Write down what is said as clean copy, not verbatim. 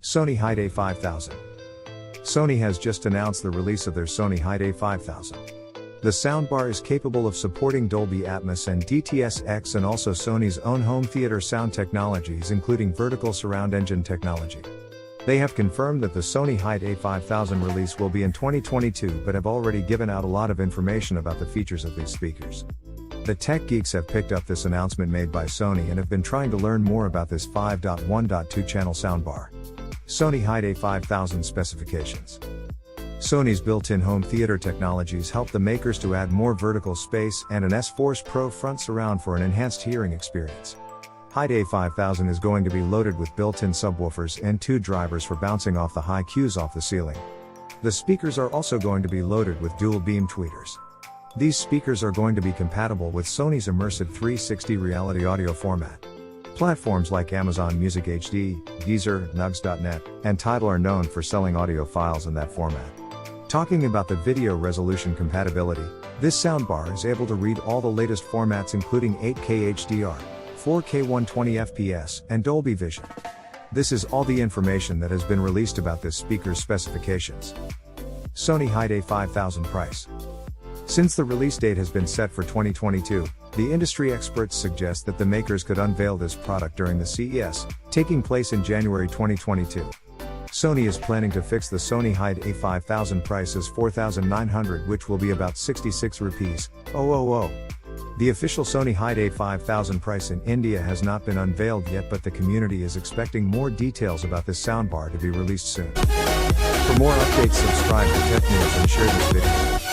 Sony HT-A5000. Sony has just announced the release of their Sony HT-A5000. The soundbar is capable of supporting Dolby Atmos and DTS-X and also Sony's own home theater sound technologies including vertical surround engine technology. They have confirmed that the Sony HT-A5000 release will be in 2022 but have already given out a lot of information about the features of these speakers. The tech geeks have picked up this announcement made by Sony and have been trying to learn more about this 5.1.2 channel soundbar. Sony HT-A5000 specifications. Sony's built-in home theater technologies help the makers to add more vertical space and an S-Force Pro front surround for an enhanced hearing experience. HT-A5000 is going to be loaded with built-in subwoofers and 2 drivers for bouncing off the high cues off the ceiling. The speakers are also going to be loaded with dual beam tweeters. These speakers are going to be compatible with Sony's immersive 360 reality audio format. Platforms like Amazon Music HD, Deezer, Nugs.net, and Tidal are known for selling audio files in that format. Talking about the video resolution compatibility, this soundbar is able to read all the latest formats including 8K HDR, 4K 120fps, and Dolby Vision. This is all the information that has been released about this speaker's specifications. Sony HT-A5000 price. Since the release date has been set for 2022, the industry experts suggest that the makers could unveil this product during the CES, taking place in January 2022. Sony is planning to fix the Sony HT-A5000 price as 4,900, which will be about 66 rupees, 000. The official Sony HT-A5000 price in India has not been unveiled yet, but the community is expecting more details about this soundbar to be released soon. For more updates, subscribe to Tech News and share this video.